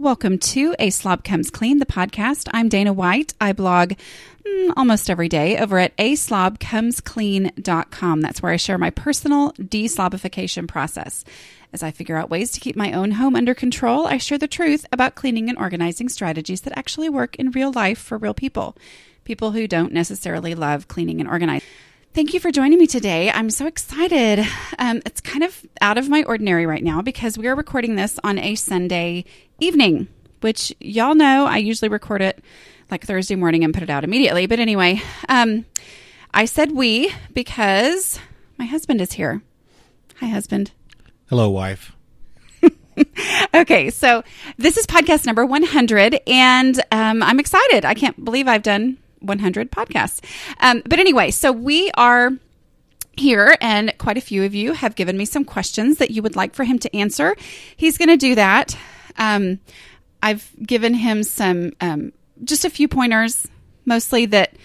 Welcome to A Slob Comes Clean, the podcast. I'm Dana White. I blog almost every day over at aslobcomesclean.com. That's where I share my personal deslobification process. As I figure out ways to keep my own home under control, I share the truth about cleaning and organizing strategies that actually work in real life for real people. People who don't necessarily love cleaning and organizing. Thank you for joining me today. I'm so excited. It's kind of out of my ordinary right now because we are recording this on a Sunday evening, which y'all know I usually record it like Thursday morning and put it out immediately. But anyway, I said we because my husband is here. Hi, husband. Hello, wife. Okay, so this is podcast number 100, and I'm excited. I can't believe I've done 100 podcasts. But anyway, so we are here, and quite a few of you have given me some questions that you would like for him to answer. He's going to do that. I've given him some, just a few pointers, mostly that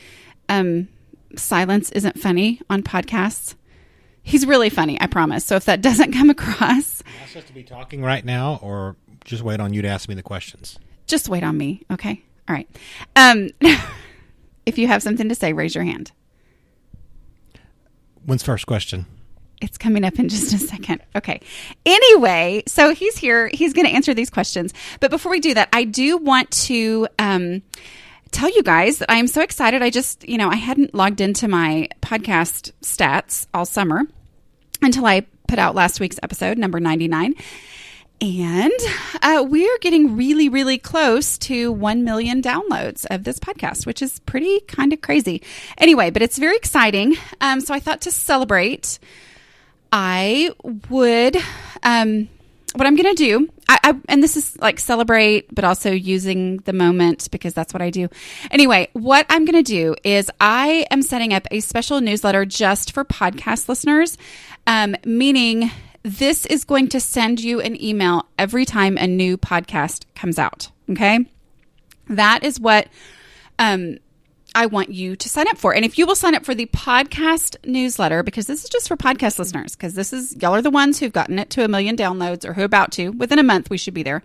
silence isn't funny on podcasts. He's really funny, I promise. So if that doesn't come across... Am I supposed to be talking right now, or just wait on you to ask me the questions? Just wait on me, okay? All right. If you have something to say, raise your hand. When's first question? It's coming up in just a second. Okay. Anyway, so he's here. He's going to answer these questions. But before we do that, I do want to tell you guys that I am so excited. I just, I hadn't logged into my podcast stats all summer until I put out last week's episode, number 99. And we are getting really, really close to 1 million downloads of this podcast, which is pretty kind of crazy. Anyway, but it's very exciting. So I thought to celebrate, I would, what I'm going to do, and this is like celebrate, but also using the moment because that's what I do. Anyway, what I'm going to do is I am setting up a special newsletter just for podcast listeners, meaning this is going to send you an email every time a new podcast comes out. Okay. That is what I want you to sign up for. And if you will sign up for the podcast newsletter, because this is just for podcast listeners, because y'all are the ones who've gotten it to 1 million downloads or who are about to. Within a month, we should be there.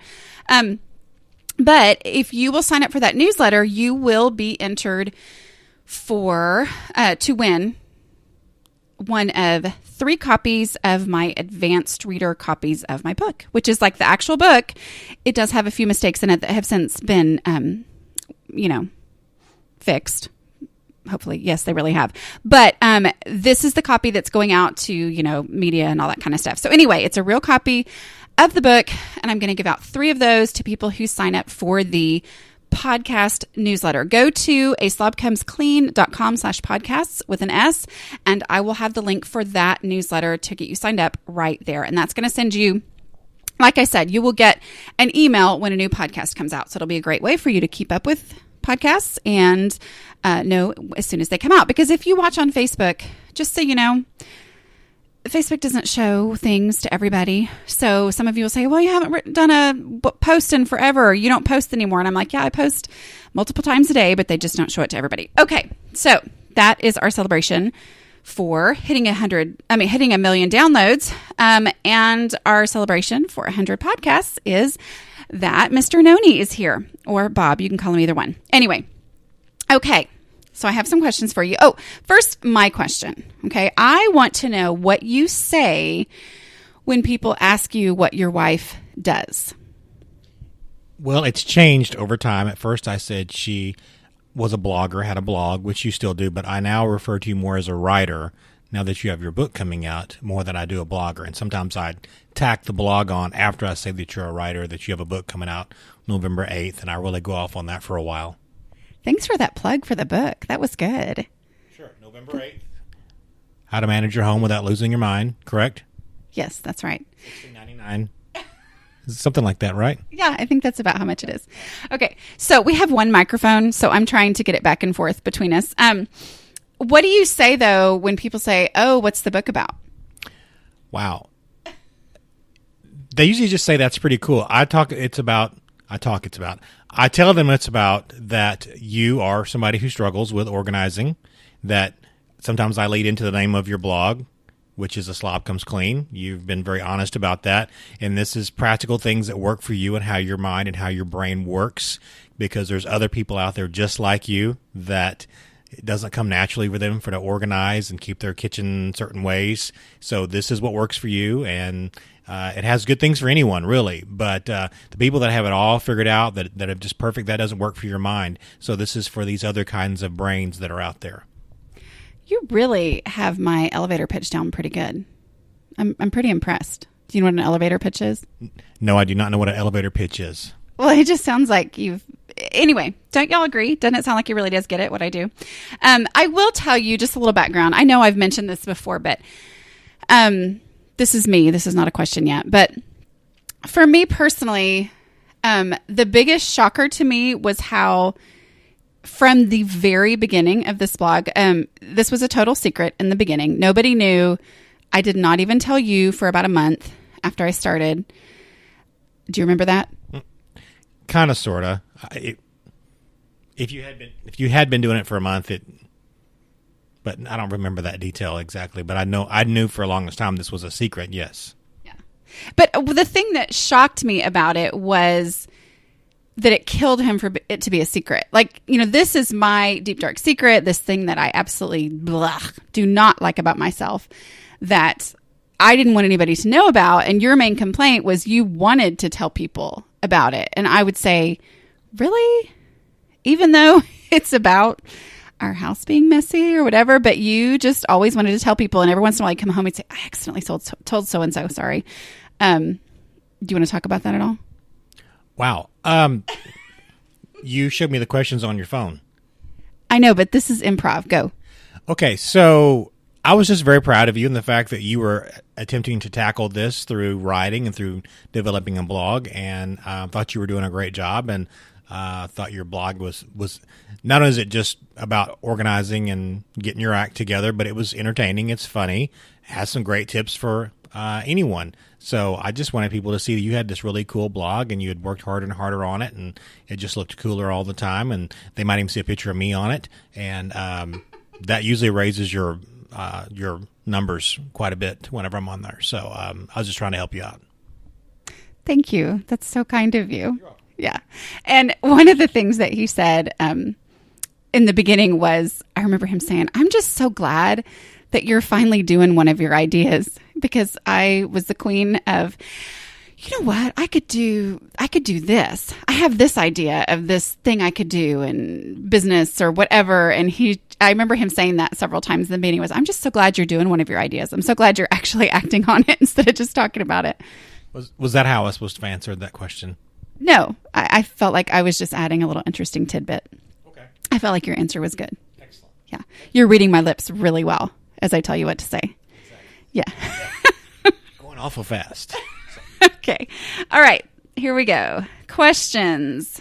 But if you will sign up for that newsletter, you will be entered to win one of 3 copies of my advanced reader copies of my book, which is like the actual book. It does have a few mistakes in it that have since been, fixed. Hopefully, yes, they really have. But this is the copy that's going out to, media and all that kind of stuff. So anyway, it's a real copy of the book, and I'm going to give out 3 of those to people who sign up for the podcast newsletter. Go to aslobcomesclean.com/podcasts with an S, and I will have the link for that newsletter to get you signed up right there. And that's going to send you, like I said, you will get an email when a new podcast comes out. So it'll be a great way for you to keep up with podcasts and know as soon as they come out. Because if you watch on Facebook, just so you know, Facebook doesn't show things to everybody. So some of you will say, well, you haven't done a post in forever. You don't post anymore. And I'm like, yeah, I post multiple times a day, but they just don't show it to everybody. Okay. So that is our celebration for hitting 1 million downloads. And our celebration for 100 podcasts is that Mr. Noni is here, or Bob. You can call him either one. Anyway. Okay. So I have some questions for you. Oh, first, my question. Okay. I want to know what you say when people ask you what your wife does. Well, it's changed over time. At first, I said she was a blogger, had a blog, which you still do, but I now refer to you more as a writer now that you have your book coming out, more than I do a blogger. And sometimes I tack the blog on after I say that you're a writer, that you have a book coming out November 8th, and I really go off on that for a while. Thanks for that plug for the book. That was good. Sure. November 8th. How to Manage Your Home Without Losing Your Mind, correct? Yes, that's right. $16.99. Something like that, right? Yeah, I think that's about how much it is. Okay, so we have one microphone, so I'm trying to get it back and forth between us. What do you say, though, when people say, oh, what's the book about? Wow. They usually just say that's pretty cool. I tell them it's about that you are somebody who struggles with organizing, that sometimes I lead into the name of your blog, which is A Slob Comes Clean. You've been very honest about that. And this is practical things that work for you and how your mind and how your brain works, because there's other people out there just like you that it doesn't come naturally for them to organize and keep their kitchen certain ways. So this is what works for you, and it has good things for anyone, really. But the people that have it all figured out, that are just perfect, that doesn't work for your mind. So this is for these other kinds of brains that are out there. You really have my elevator pitch down pretty good. I'm pretty impressed. Do you know what an elevator pitch is? No, I do not know what an elevator pitch is. Well, it just sounds like you've... Anyway, don't y'all agree? Doesn't it sound like he really does get it, what I do? I will tell you just a little background. I know I've mentioned this before, but this is me. This is not a question yet. But for me personally, the biggest shocker to me was how, from the very beginning of this blog, this was a total secret in the beginning. Nobody knew. I did not even tell you for about a month after I started. Do you remember that? Kind of, sort of. If you had been doing it for a month, but I don't remember that detail exactly. But I knew for the longest time this was a secret. Yes. Yeah. But the thing that shocked me about it was that it killed him for it to be a secret. Like, this is my deep dark secret. This thing that I absolutely do not like about myself, that I didn't want anybody to know about. And your main complaint was you wanted to tell people about it. And I would say, really? Even though it's about our house being messy or whatever, but you just always wanted to tell people. And every once in a while, you come home and say, I accidentally told so-and-so, sorry. Do you want to talk about that at all? Wow. You showed me the questions on your phone. I know, but this is improv. Go. Okay, so I was just very proud of you and the fact that you were attempting to tackle this through writing and through developing a blog, and thought you were doing a great job, and thought your blog was not only is it just about organizing and getting your act together, but it was entertaining, it's funny, has some great tips for anyone. So I just wanted people to see that you had this really cool blog and you had worked harder and harder on it, and it just looked cooler all the time, and they might even see a picture of me on it, and that usually raises your numbers quite a bit whenever I'm on there. So I was just trying to help you out. Thank you. That's so kind of you. Yeah. And one of the things that he said in the beginning was, I remember him saying, I'm just so glad that you're finally doing one of your ideas, because I was the queen of, you know what, I could do this. I have this idea of this thing I could do in business or whatever. And I remember him saying that several times in the meeting was, I'm just so glad you're doing one of your ideas. I'm so glad you're actually acting on it instead of just talking about it. Was that how I was supposed to answer that question? No, I felt like I was just adding a little interesting tidbit. Okay. I felt like your answer was good. Excellent. Yeah. You're reading my lips really well as I tell you what to say. Exactly. Yeah. Going awful fast. Okay. All right. Here we go. Questions.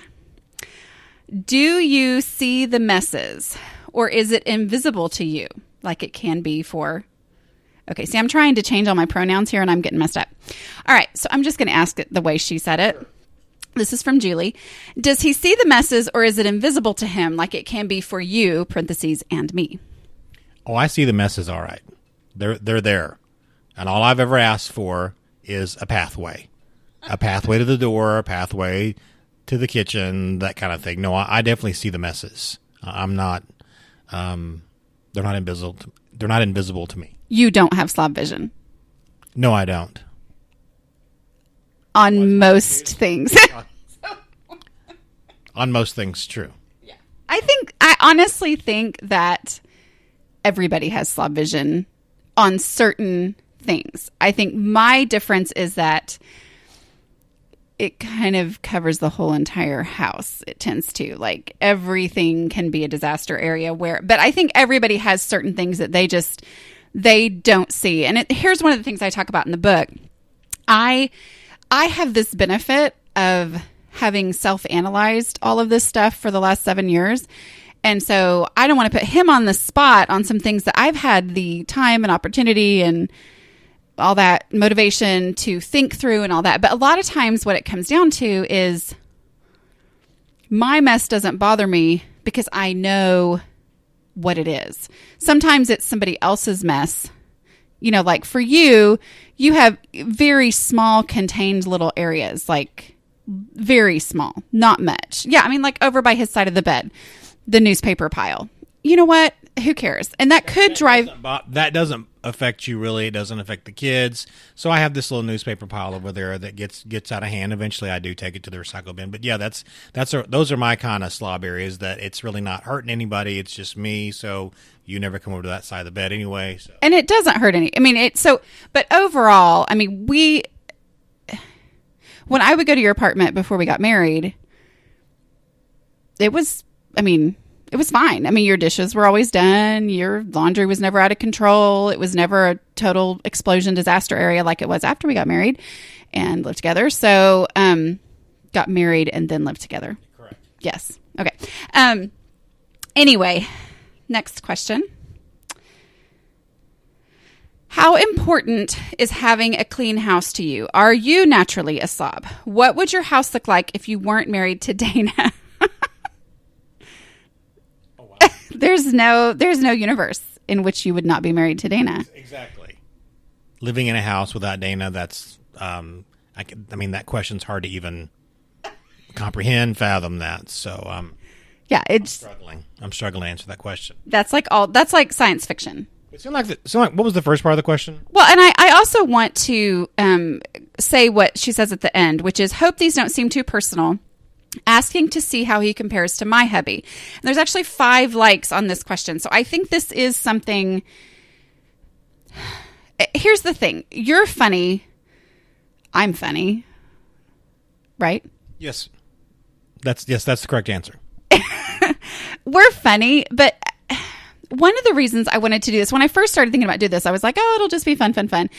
Do you see the messes, or is it invisible to you like it can be for... Okay, see, I'm trying to change all my pronouns here and I'm getting messed up. All right, so I'm just going to ask it the way she said it. This is from Julie. Does he see the messes, or is it invisible to him like it can be for you, parentheses, and me? Oh, I see the messes all right. They're there. And all I've ever asked for is a pathway. A pathway to the door, a pathway to the kitchen, that kind of thing. No, I definitely see the messes. I'm not... they're not invisible. They're not invisible to me. You don't have slob vision. No, I don't. On most things. On most things, true. Yeah. I honestly think that everybody has slob vision on certain things. I think my difference is that it kind of covers the whole entire house. It tends to, like, everything can be a disaster area but I think everybody has certain things that they don't see. And here's one of the things I talk about in the book. I have this benefit of having self-analyzed all of this stuff for the last 7 years. And so I don't want to put him on the spot on some things that I've had the time and opportunity and all that motivation to think through and all that. But a lot of times what it comes down to is my mess doesn't bother me because I know what it is. Sometimes it's somebody else's mess like for you, you have very small contained little areas, like very small, not much. Yeah. I mean, like over by his side of the bed, the newspaper pile. You know what? Who cares? And that could drive. That doesn't affect you really. It doesn't affect the kids. So I have this little newspaper pile over there that gets out of hand. Eventually, I do take it to the recycle bin. But yeah, those are my kind of slob areas that it's really not hurting anybody. It's just me. So you never come over to that side of the bed anyway. So. And it doesn't hurt any. I mean, but overall, I mean, when I would go to your apartment before we got married, it was fine. I mean, your dishes were always done. Your laundry was never out of control. It was never a total explosion disaster area like it was after we got married and lived together. So, got married and then lived together. Correct. Yes. Okay. Anyway, next question. How important is having a clean house to you? Are you naturally a slob? What would your house look like if you weren't married to Dana? There's no universe in which you would not be married to Dana. Exactly. Living in a house without Dana, that's that question's hard to even comprehend, fathom that. So yeah, I'm struggling to answer that question. That's like science fiction. It seemed like what was the first part of the question? Well, and I also want to say what she says at the end, which is, hope these don't seem too personal. Asking to see how he compares to my hubby. And there's actually 5 likes on this question. So I think this is something. Here's the thing. You're funny. I'm funny. Right? Yes. That's the correct answer. We're funny, but one of the reasons I wanted to do this, when I first started thinking about doing this, I was like, oh, it'll just be fun. And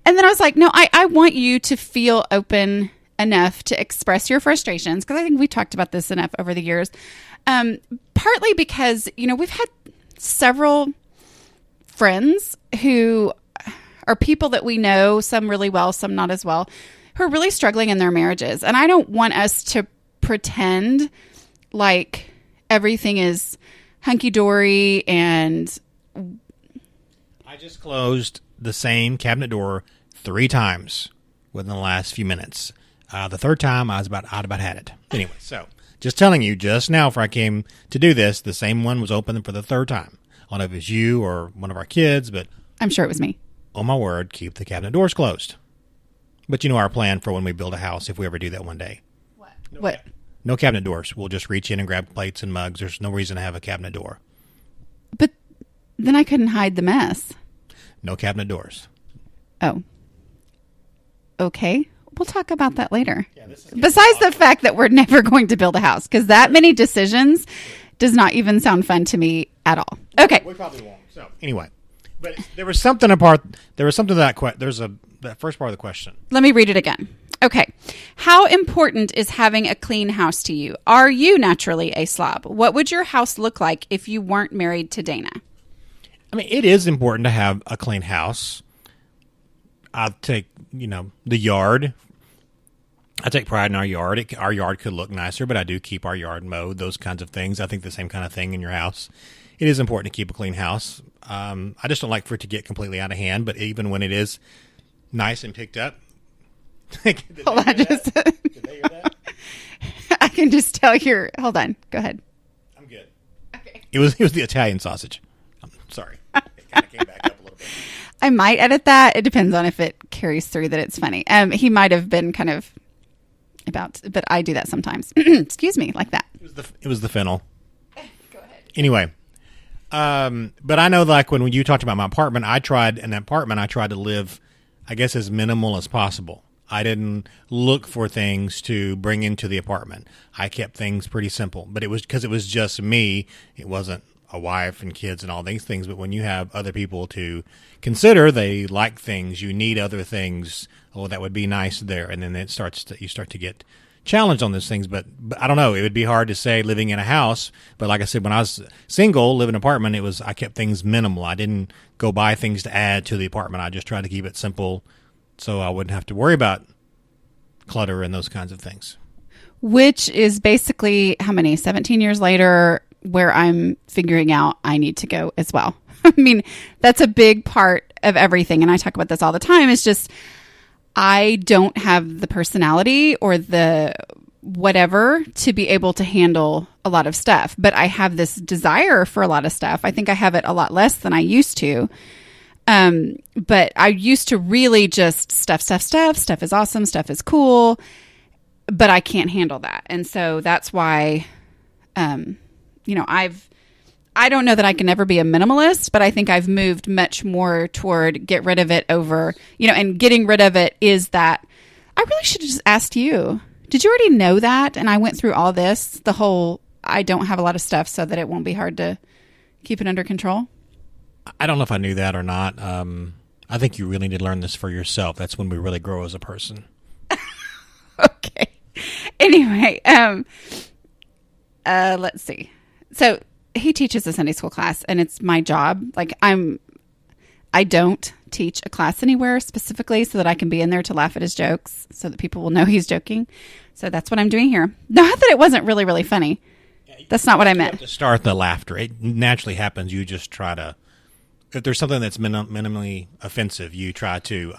then I was like, no, I want you to feel open enough to express your frustrations, because I think we talked about this enough over the years. Partly because, we've had several friends who are people that we know, some really well, some not as well, who are really struggling in their marriages. And I don't want us to pretend like everything is hunky-dory and... I just closed the same cabinet door 3 times within the last few minutes. The third time, I'd about had it. Anyway, so just telling you, just now before I came to do this, the same one was open for the 3rd time. I don't know if it was you or one of our kids, but... I'm sure it was me. Oh, my word, keep the cabinet doors closed. But our plan for when we build a house, if we ever do that one day. What? No cabinet doors. We'll just reach in and grab plates and mugs. There's no reason to have a cabinet door. But then I couldn't hide the mess. No cabinet doors. Oh. Okay. We'll talk about that later. Yeah, besides the fact that we're never going to build a house, because that many decisions does not even sound fun to me at all. Okay. We probably won't. So anyway, but there was something apart. There was something to that. That first part of the question. Let me read it again. Okay. How important is having a clean house to you? Are you naturally a slob? What would your house look like if you weren't married to Dana? I mean, it is important to have a clean house. I'll take, the yard. I take pride in our yard. Our yard could look nicer, but I do keep our yard mowed, those kinds of things. I think the same kind of thing in your house. It is important to keep a clean house. I just don't like for it to get completely out of hand, but even when it is nice and picked up. Hold on, Did they hear that? I can just tell hold on, go ahead. I'm good. Okay. It was the Italian sausage. I'm sorry. It kind of came back up a little bit. I might edit that. It depends on if it carries through that it's funny. He might have been kind of but I do that sometimes. Excuse me, like that. It was the fennel. Go ahead. Anyway, but I know, like when you talked about my apartment, I tried to live, I guess, as minimal as possible. I didn't look for things to bring into the apartment. I kept things pretty simple, but it was because it was just me. It wasn't a wife and kids and all these things. But when you have other people to consider, they like things, you need other things. Oh, that would be nice there. And then you start to get challenged on those things. But I don't know. It would be hard to say living in a house. But like I said, when I was single, living in an apartment, I kept things minimal. I didn't go buy things to add to the apartment. I just tried to keep it simple so I wouldn't have to worry about clutter and those kinds of things. Which is basically, how many, 17 years later, where I'm figuring out I need to go as well. I mean, that's a big part of everything, and I talk about this all the time, is just I don't have the personality or the whatever to be able to handle a lot of stuff, but I have this desire for a lot of stuff. I think I have it a lot less than I used to. But I used to really just stuff is awesome, stuff is cool, but I can't handle that. And so that's why, I don't know that I can ever be a minimalist, but I think I've moved much more toward get rid of it over, and getting rid of it is that I really should have just asked you. Did you already know that? And I went through all this, the whole, I don't have a lot of stuff so that it won't be hard to keep it under control. I don't know if I knew that or not. I think you really need to learn this for yourself. That's when we really grow as a person. Okay. Anyway, let's see. So he teaches a Sunday school class, and it's my job. Like I don't teach a class anywhere specifically so that I can be in there to laugh at his jokes so that people will know he's joking. So that's what I'm doing here. Not that it wasn't really, really funny. That's not what I meant. To start the laughter, it naturally happens. You just try to, if there's something that's minimally offensive, you try to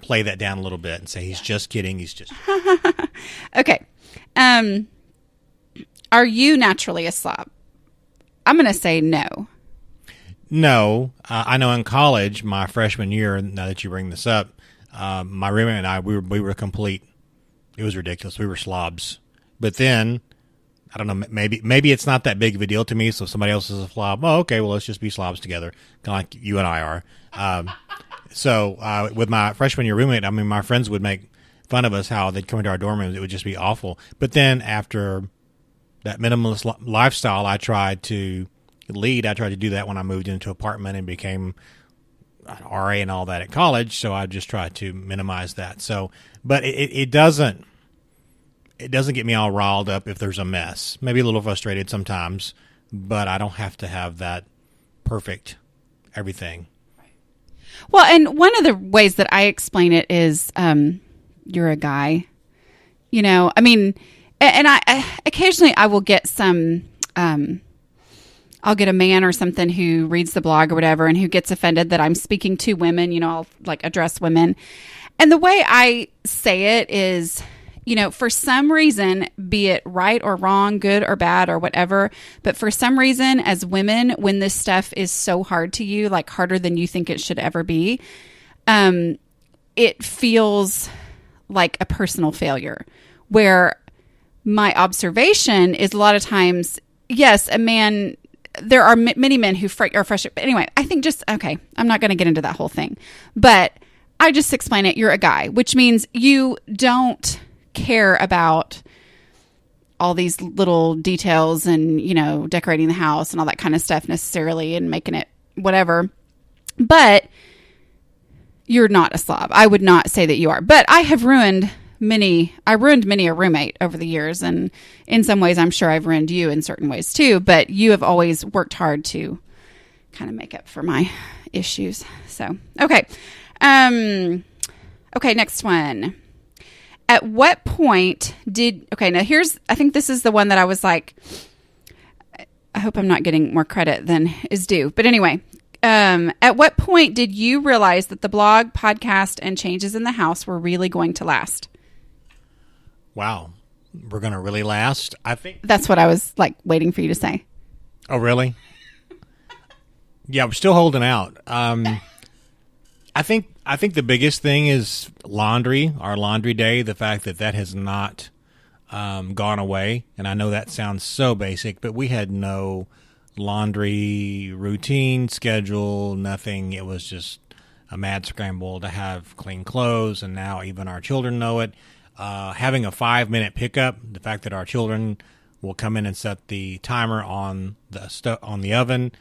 play that down a little bit and say, he's just kidding. He's just Okay. Are you naturally a slob? I'm going to say no. No. I know in college, my freshman year, now that you bring this up, my roommate and I, we were complete. It was ridiculous. We were slobs. But then, I don't know, maybe it's not that big of a deal to me, so if somebody else is a slob, oh, okay, well, let's just be slobs together, kind of like you and I are. So with my freshman year roommate, I mean, my friends would make fun of us how they'd come into our dorm rooms. It would just be awful. But then after that minimalist lifestyle I tried to lead, I tried to do that when I moved into an apartment and became an RA and all that at college. So I just tried to minimize that. So, but it doesn't get me all riled up if there's a mess. Maybe a little frustrated sometimes, but I don't have to have that perfect everything. Well, and one of the ways that I explain it is, you're a guy, I mean, and I occasionally I will get some, I'll get a man or something who reads the blog or whatever and who gets offended that I'm speaking to women, I'll like address women. And the way I say it is, for some reason, be it right or wrong, good or bad or whatever, but for some reason as women, when this stuff is so hard to you, like harder than you think it should ever be, it feels like a personal failure, where my observation is a lot of times, yes, there are many men who are frustrated. But anyway, I think okay, I'm not going to get into that whole thing, but I just explain it. You're a guy, which means you don't care about all these little details and, decorating the house and all that kind of stuff necessarily and making it whatever. But you're not a slob. I would not say that you are. But I have ruined many a roommate over the years. And in some ways, I'm sure I've ruined you in certain ways too. But you have always worked hard to kind of make up for my issues. So, okay. Okay, next one. At what point now I think this is the one that I was like, I hope I'm not getting more credit than is due. But anyway, at what point did you realize that the blog, podcast, and changes in the house were really going to last? Wow. We're going to really last? I think that's what I was like waiting for you to say. Oh, really? Yeah, we're still holding out. I think the biggest thing is laundry, our laundry day, the fact that has not gone away. And I know that sounds so basic, but we had no laundry routine, schedule, nothing. It was just a mad scramble to have clean clothes, and now even our children know it. Having a 5-minute pickup, the fact that our children will come in and set the timer on the oven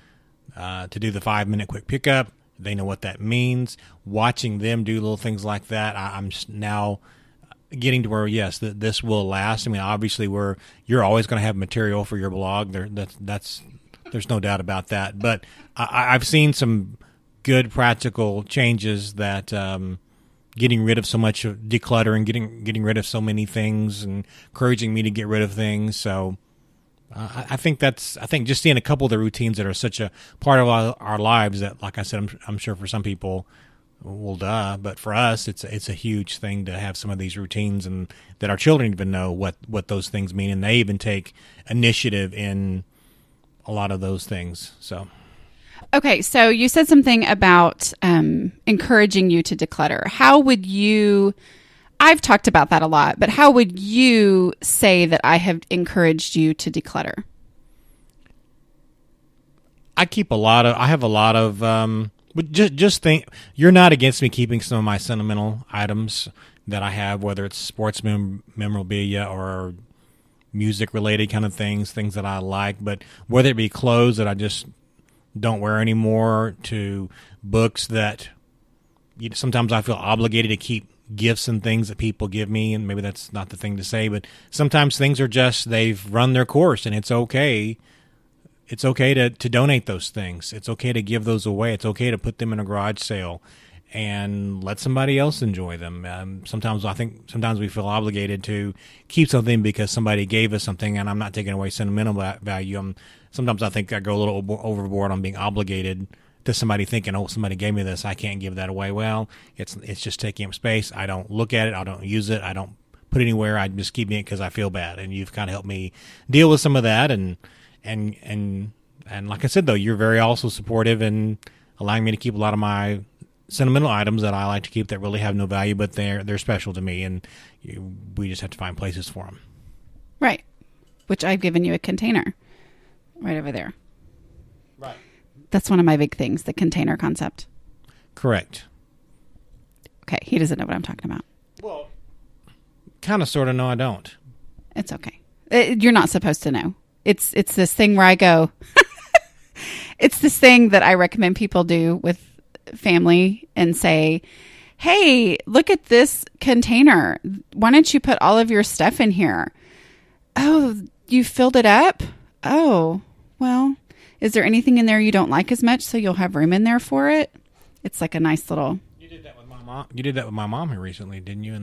to do the 5-minute quick pickup. They know what that means. Watching them do little things like that, I'm now getting to where, yes, this will last. I mean, obviously, you're always going to have material for your blog. There's no doubt about that. But I've seen some good practical changes that getting rid of so much of decluttering, getting rid of so many things, and encouraging me to get rid of things. So I think just seeing a couple of the routines that are such a part of our lives that, like I said, I'm sure for some people, well, duh, but for us, it's a huge thing to have some of these routines, and that our children even know what those things mean, and they even take initiative in a lot of those things. So, okay, so you said something about encouraging you to declutter. How would you? I've talked about that a lot, but how would you say that I have encouraged you to declutter? I have a lot of, but just think, you're not against me keeping some of my sentimental items that I have, whether it's sports memorabilia or music related kind of things that I like, but whether it be clothes that I just don't wear anymore, to books that sometimes I feel obligated to keep gifts and things that people give me, and maybe that's not the thing to say, but sometimes things are just, they've run their course, and it's okay. It's okay to donate those things. It's okay to give those away. It's okay to put them in a garage sale and let somebody else enjoy them. Sometimes we feel obligated to keep something because somebody gave us something, and I'm not taking away sentimental value. Sometimes I think I go a little overboard on being obligated to somebody, thinking, oh, somebody gave me this, I can't give that away. Well, it's just taking up space. I don't look at it. I don't use it. I don't put it anywhere. I just keep it because I feel bad. And you've kind of helped me deal with some of that. And like I said, though, you're very also supportive in allowing me to keep a lot of my sentimental items that I like to keep that really have no value, but they're special to me, and we just have to find places for them. Right. Which I've given you a container right over there. Right. That's one of my big things, the container concept. Correct. Okay, he doesn't know what I'm talking about. Well, kind of, sort of. No, I don't. It's okay. You're not supposed to know. It's this thing where I go. It's this thing that I recommend people do with family and say, hey, look at this container. Why don't you put all of your stuff in here? Oh, you filled it up? Oh, well, is there anything in there you don't like as much so you'll have room in there for it? It's like a nice little... You did that with my mom. You did that with my mom here recently, didn't you?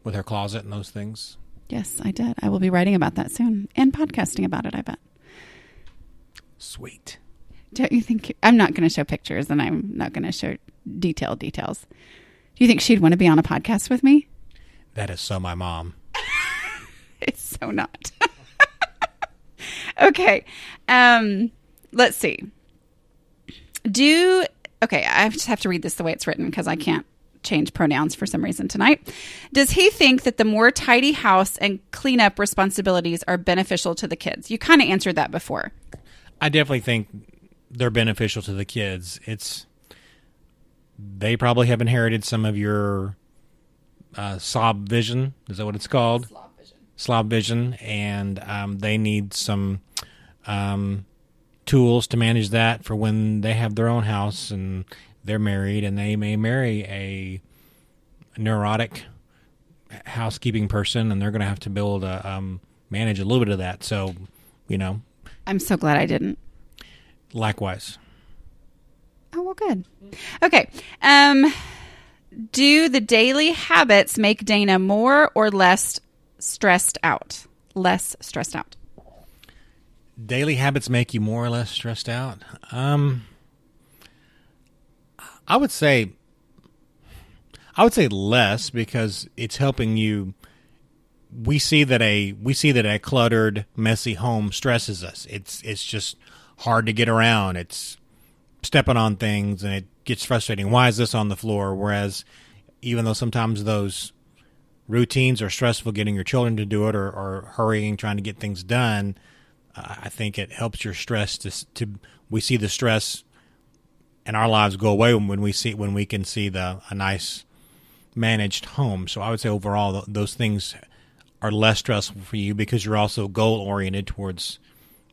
With her closet and those things. Yes, I did. I will be writing about that soon and podcasting about it, I bet. Sweet. Don't you think... I'm not going to show pictures, and I'm not going to show details. Do you think she'd want to be on a podcast with me? That is so my mom. It's so not. Okay. Let's see. Okay, I just have to read this the way it's written because I can't change pronouns for some reason tonight. Does he think that the more tidy house and cleanup responsibilities are beneficial to the kids? You kind of answered that before. I definitely think they're beneficial to the kids. They probably have inherited some of your slob vision. Is that what it's called? Slob vision. And they need some tools to manage that for when they have their own house and they're married, and they may marry a neurotic housekeeping person, and they're going to have to be able to manage a little bit of that. So, I'm so glad I didn't. Likewise. Oh, well, good. Okay. Do the daily habits make Dana more or less stressed out? Less stressed out. Daily habits make you more or less stressed out? I would say less, because it's helping you. We see that a cluttered, messy home stresses us. It's just hard to get around. It's stepping on things, and it gets frustrating. Why is this on the floor? Whereas, even though sometimes those routines are stressful, getting your children to do it, or hurrying, trying to get things done, I think it helps your stress to we see the stress in our lives go away when we can see a nice managed home. So I would say overall those things are less stressful for you, because you're also goal oriented towards,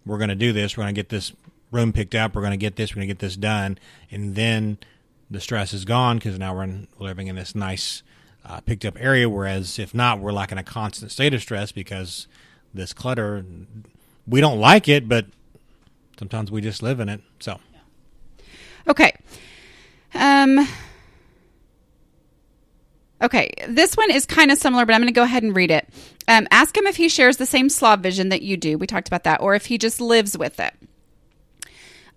we're going to do this, we're going to get this room picked up, we're going to get this done, and then the stress is gone because now we're living in this nice picked up area. Whereas if not, we're like in a constant state of stress because this clutter, we don't like it, but sometimes we just live in it. So, okay. Okay, this one is kind of similar, but I'm going to go ahead and read it. Ask him if he shares the same slob vision that you do. We talked about that. Or if he just lives with it.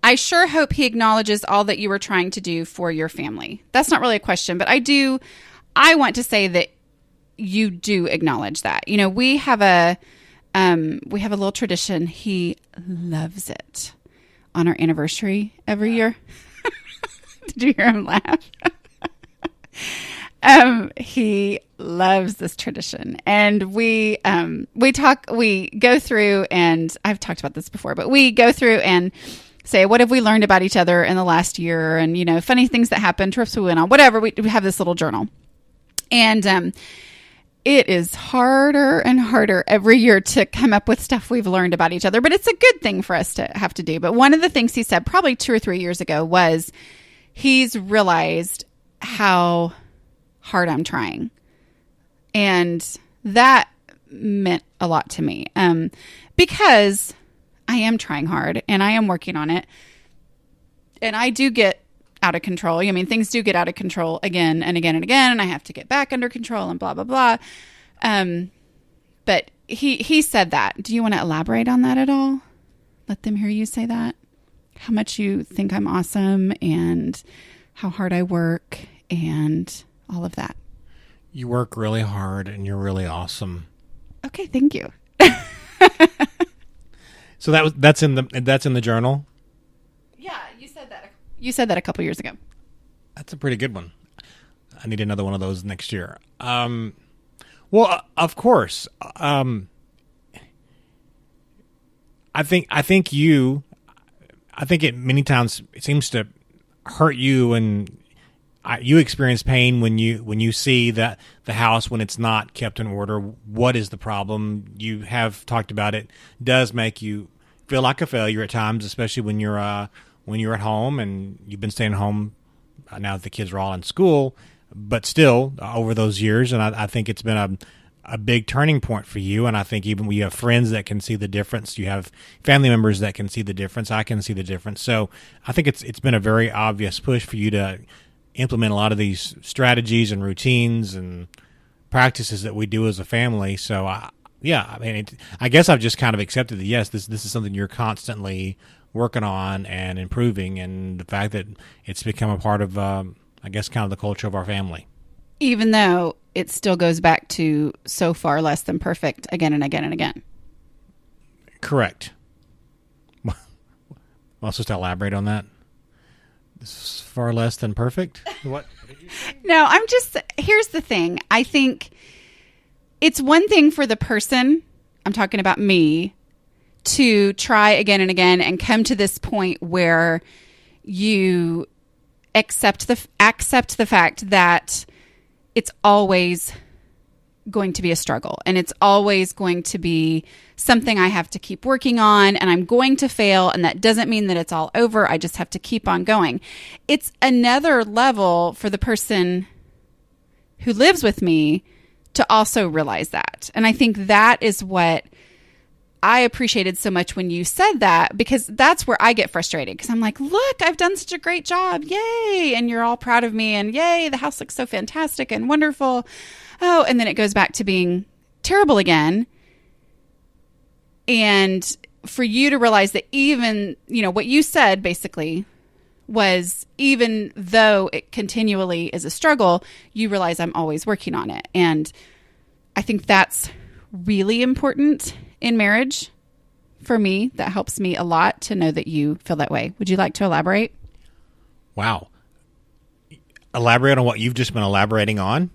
I sure hope he acknowledges all that you were trying to do for your family. That's not really a question, but I want to say that you do acknowledge that. You know, we have a little tradition. He loves it on our anniversary every year. Did you hear him laugh? He loves this tradition, and we go through, and I've talked about this before, but we go through and say, what have we learned about each other in the last year? And, you know, funny things that happened, trips we went on, whatever. We have this little journal, and, it is harder and harder every year to come up with stuff we've learned about each other, but it's a good thing for us to have to do. But one of the things he said probably 2 or 3 years ago was he's realized how hard I'm trying. And that meant a lot to me, because I am trying hard and I am working on it. And I do get out of control. I mean, things do get out of control again and again and again, and I have to get back under control and blah, blah, blah. But he said that. Do you want to elaborate on that at all? Let them hear you say that. How much you think I'm awesome and how hard I work and all of that. You work really hard and you're really awesome. Okay, thank you. So that's in the journal? Yeah, you said that. You said that a couple years ago. That's a pretty good one. I need another one of those next year. Well, of course. I think it many times it seems to hurt you, and you experience pain when you see that the house, when it's not kept in order. What is the problem? You have talked about it. Does make you feel like a failure at times, especially when you're at home and you've been staying home now that the kids are all in school. But still, over those years, and I think it's been a big turning point for you. And I think even when you have friends that can see the difference, you have family members that can see the difference. I can see the difference. So I think it's been a very obvious push for you to implement a lot of these strategies and routines and practices that we do as a family. So I guess I've just kind of accepted that, yes, this is something you're constantly working on and improving, and the fact that it's become a part of, I guess, kind of the culture of our family. Even though it still goes back to so far less than perfect again and again and again. Correct. Am I supposed to elaborate on that? This is far less than perfect? What did you say? No, here's the thing. I think it's one thing for the person, I'm talking about me, to try again and again and come to this point where you accept the fact that it's always going to be a struggle, and it's always going to be something I have to keep working on, and I'm going to fail, and that doesn't mean that it's all over. I just have to keep on going. It's another level for the person who lives with me to also realize that. And I think that is what I appreciated so much when you said that, because that's where I get frustrated, because I'm like, look, I've done such a great job. Yay. And you're all proud of me. And yay, the house looks so fantastic and wonderful. Oh, and then it goes back to being terrible again. And for you to realize that even, what you said basically was, even though it continually is a struggle, you realize I'm always working on it. And I think that's really important in marriage. For me, that helps me a lot to know that you feel that way. Would you like to elaborate? Wow. Elaborate on what you've just been elaborating on?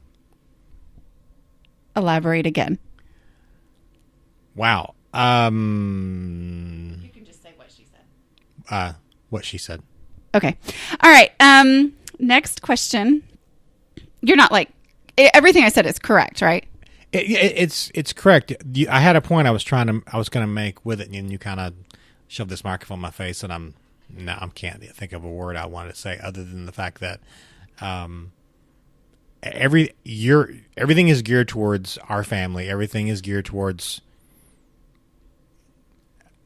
Elaborate again. Wow. You can just say what she said. What she said. Okay. All right. Next question. You're not like, everything I said is correct, right? It's correct. I had a point I was going to make with it, and you kind of shoved this microphone in my face, and I can't think of a word I wanted to say other than the fact that everything is geared towards our family. Everything is geared towards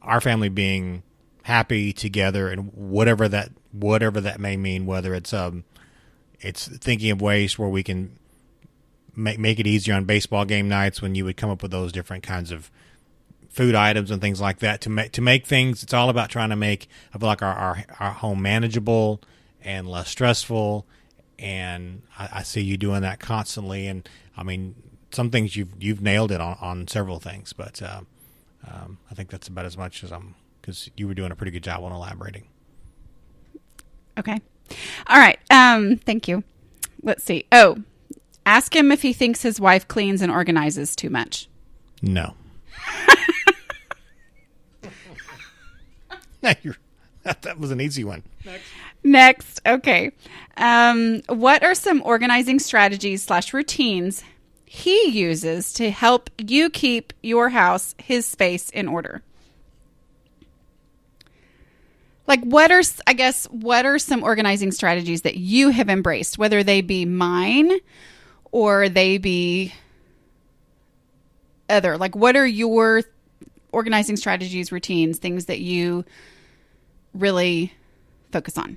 our family being happy together, and whatever that may mean. Whether it's thinking of ways where we can make it easier on baseball game nights when you would come up with those different kinds of food items and things like that to make things. It's all about trying to make, I feel like, our home manageable and less stressful. And I see you doing that constantly. And I mean, some things you've nailed it on several things, but I think that's about as much as because you were doing a pretty good job on elaborating. Okay. All right. Thank you. Let's see. Oh, ask him if he thinks his wife cleans and organizes too much. No. That was an easy one. Next. Okay. What are some organizing strategies / routines he uses to help you keep your house, his space, in order? Like, what are some organizing strategies that you have embraced, whether they be mine or they be other? Like, what are your organizing strategies, routines, things that you really focus on?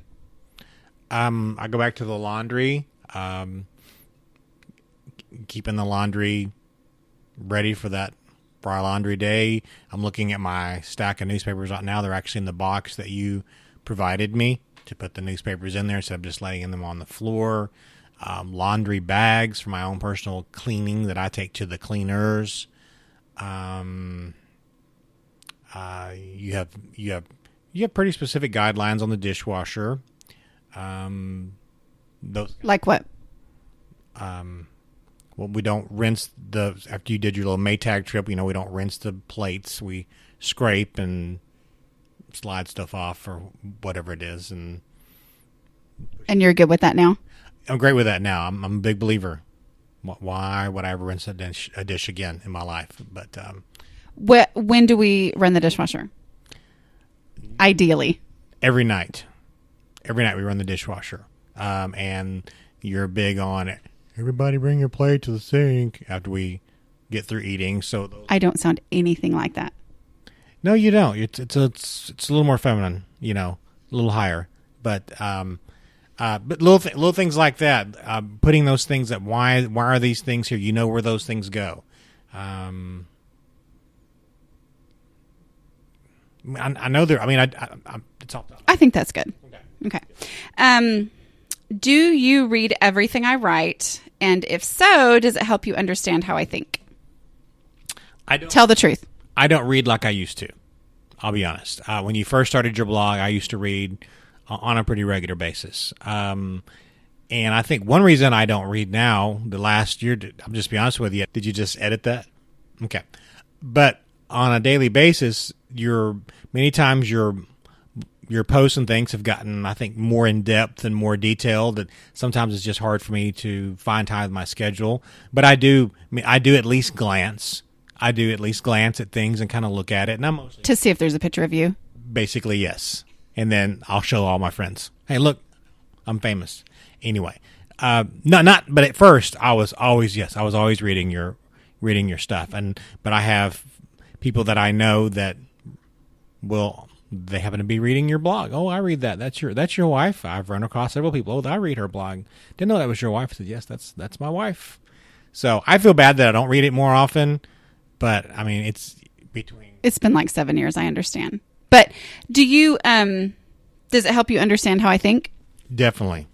I go back to the laundry, keeping the laundry ready for our laundry day. I'm looking at my stack of newspapers right now. They're actually in the box that you provided me to put the newspapers in there instead of just letting them on the floor. Laundry bags for my own personal cleaning that I take to the cleaners. You have pretty specific guidelines on the dishwasher. Those like what? Well, we don't rinse after you did your little Maytag trip, we don't rinse the plates. We scrape and slide stuff off or whatever it is. And you're good with that now? I'm great with that now. I'm a big believer. Why would I ever rinse a dish again in my life? But when do we run the dishwasher? Ideally. Every night. Every night we run the dishwasher. And you're big on it. Everybody bring your plate to the sink after we get through eating. So I don't sound anything like that. No, you don't. It's a little more feminine, a little higher. But little things like that, putting those things that why are these things here? You know where those things go. I know there. I mean, it's all. I think that's good. Okay. Do you read everything I write? And if so, does it help you understand how I think? I don't. Tell the truth. I don't read like I used to. I'll be honest. When you first started your blog, I used to read on a pretty regular basis. And I think one reason I don't read now, the last year, I'll just be honest with you. Did you just edit that? Okay. But on a daily basis, many times your posts and things have gotten, I think, more in depth and more detailed. That sometimes it's just hard for me to find time with my schedule. But I do at least glance. I do at least glance at things and kind of look at it. And I'm mostly to see if there's a picture of you. Basically, yes. And then I'll show all my friends. Hey, look, I'm famous. Anyway, not. But at first, I was always reading your stuff. But I have people that I know that they happen to be reading your blog. Oh, I read that. That's your wife. I've run across several people. Oh, I read her blog. Didn't know that was your wife. I said, yes, that's my wife. So I feel bad that I don't read it more often, but I mean, it's been like 7 years. I understand. But do you, does it help you understand how I think? Definitely.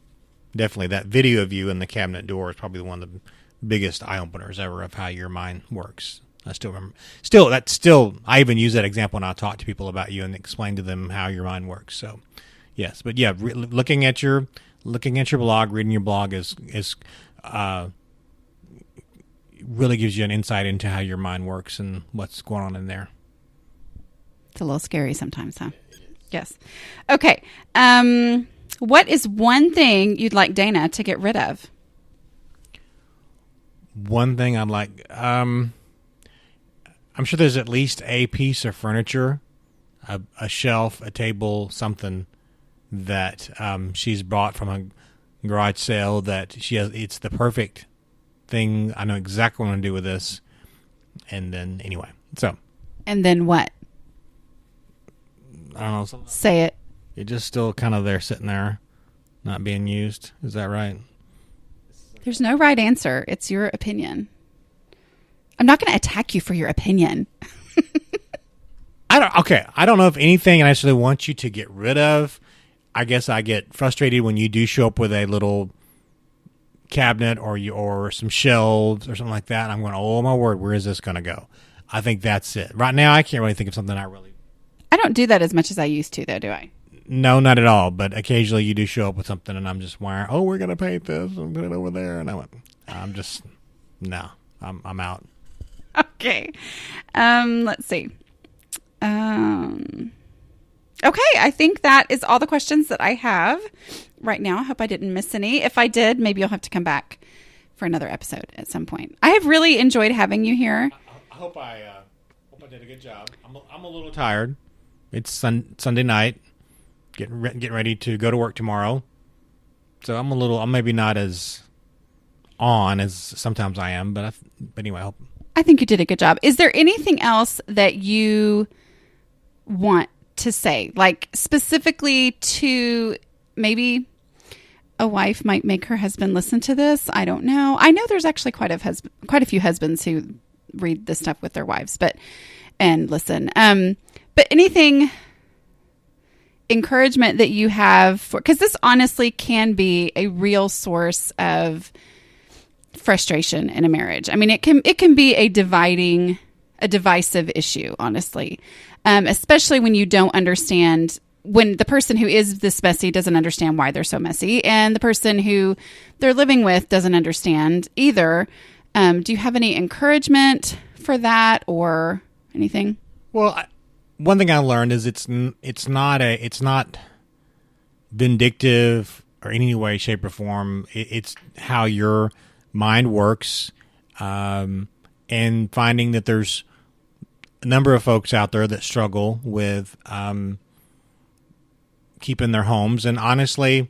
That video of you in the cabinet door is probably one of the biggest eye openers ever of how your mind works. I still remember. I even use that example when I talk to people about you and explain to them how your mind works. So, yes, but yeah, looking at your blog, reading your blog is really gives you an insight into how your mind works and what's going on in there. It's a little scary sometimes, huh? Yes. Okay. What is one thing you'd like Dana to get rid of? One thing I'd like. I'm sure there's at least a piece of furniture, a shelf, a table, something that she's bought from a garage sale that she has. It's the perfect thing. I know exactly what I'm going to do with this. And then, anyway. So. And then what? I don't know. Say it. It's just still kind of there sitting there, not being used. Is that right? There's no right answer. It's your opinion. I'm not going to attack you for your opinion. I don't know if anything I actually want you to get rid of. I guess I get frustrated when you do show up with a little cabinet or some shelves or something like that. And I'm going, oh my word, where is this going to go? I think that's it. Right now, I can't really think of something I don't do that as much as I used to, though, do I? No, not at all. But occasionally you do show up with something and I'm just wiring, oh, we're going to paint this and put it over there. And I'm just, no, I'm out. Okay. Let's see. Okay, I think that is all the questions that I have right now. I hope I didn't miss any. If I did, maybe you'll have to come back for another episode at some point. I have really enjoyed having you here. I hope I did a good job. I'm a little tired. It's Sunday night. Getting ready to go to work tomorrow. So I'm maybe not as on as sometimes I am, but anyway, I think you did a good job. Is there anything else that you want to say, like specifically to maybe a wife might make her husband listen to this? I don't know. I know there's actually quite a few husbands who read this stuff with their wives, and listen. But anything encouragement that you have for, because this honestly can be a real source of frustration in a marriage. I mean, it can be a divisive issue, honestly. Especially when you don't understand, when the person who is this messy doesn't understand why they're so messy, and the person who they're living with doesn't understand either. Do you have any encouragement for that or anything? Well, one thing I learned is it's not vindictive or in any way, shape, or form. It's how your mind works, and finding that there's a number of folks out there that struggle with keeping their homes. And honestly,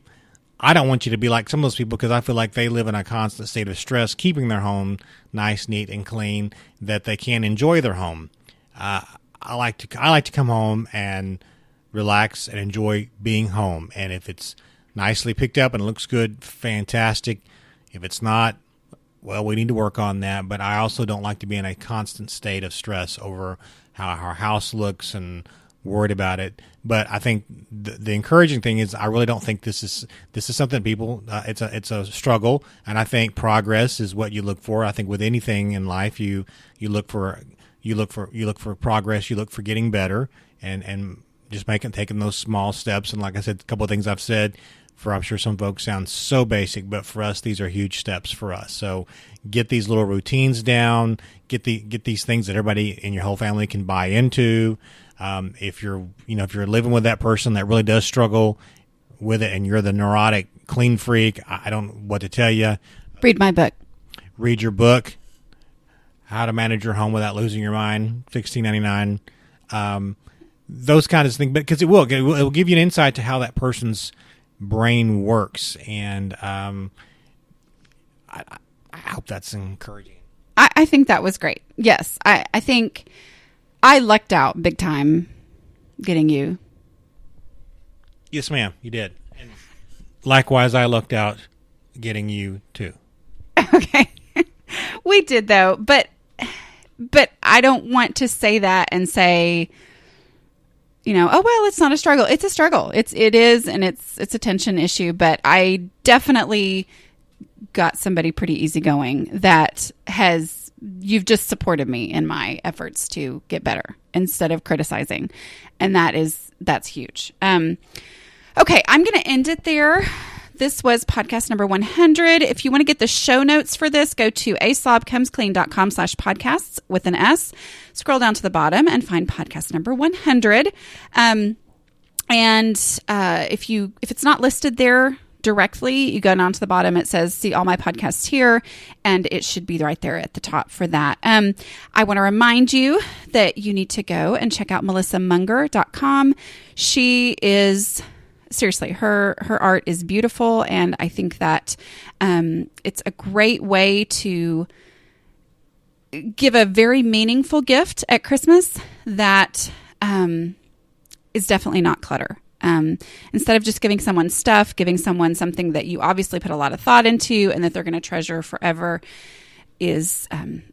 I don't want you to be like some of those people, because I feel like they live in a constant state of stress, keeping their home nice, neat, and clean, that they can't enjoy their home. I like to come home and relax and enjoy being home. And if it's nicely picked up and looks good, fantastic. If it's not, well, we need to work on that. But I also don't like to be in a constant state of stress over how our house looks and worried about it. But I think the encouraging thing is I really don't think this is something people. It's a struggle, and I think progress is what you look for. I think with anything in life, you look for progress. You look for getting better, and just taking those small steps. And like I said, a couple of things I've said. I'm sure some folks sound so basic, but for us, these are huge steps for us. So get these little routines down, get these things that everybody in your whole family can buy into. If you're living with that person that really does struggle with it and you're the neurotic clean freak, I don't know what to tell you. Read my book. Read your book, How to Manage Your Home Without Losing Your Mind, $16.99. Those kinds of things, because it will give you an insight to how that person's brain works, and I hope that's encouraging. I think that was great. Yes, I think I lucked out big time getting you. Yes, ma'am, you did. And likewise, I lucked out getting you too. Okay, we did though, but I don't want to say that and say, oh, well, it's not a struggle. It's a struggle. It is, and it's a tension issue. But I definitely got somebody pretty easygoing that you've just supported me in my efforts to get better instead of criticizing. And that's huge. Okay, I'm going to end it there. This was podcast number 100. If you want to get the show notes for this, go to aslobcomesclean.com/podcasts with an S. Scroll down to the bottom and find podcast number 100. And if it's not listed there directly, you go down to the bottom. It says, see all my podcasts here, and it should be right there at the top for that. I want to remind you that you need to go and check out melissamunger.com. She is... Seriously, her art is beautiful, and I think that it's a great way to give a very meaningful gift at Christmas that is definitely not clutter. Instead of just giving someone stuff, giving someone something that you obviously put a lot of thought into and that they're going to treasure forever is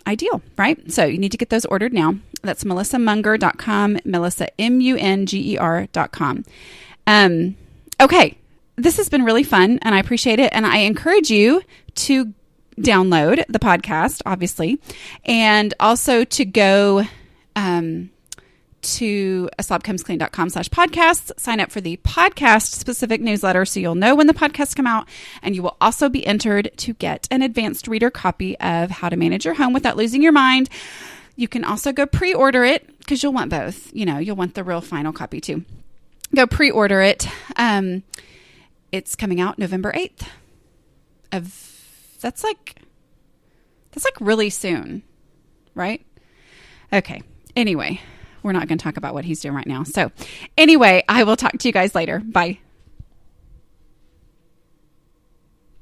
ideal, right? So you need to get those ordered now. That's melissamunger.com, Melissa, MUNGER.com. Okay, this has been really fun and I appreciate it. And I encourage you to download the podcast, obviously, and also to go to aslobcomesclean.com/podcasts, sign up for the podcast specific newsletter so you'll know when the podcasts come out, and you will also be entered to get an advanced reader copy of How to Manage Your Home Without Losing Your Mind. You can also go pre-order it because you'll want both. You'll want the real final copy too. Go pre-order it. It's coming out November 8th. That's like really soon, right? Okay. Anyway, we're not going to talk about what he's doing right now. So anyway, I will talk to you guys later. Bye.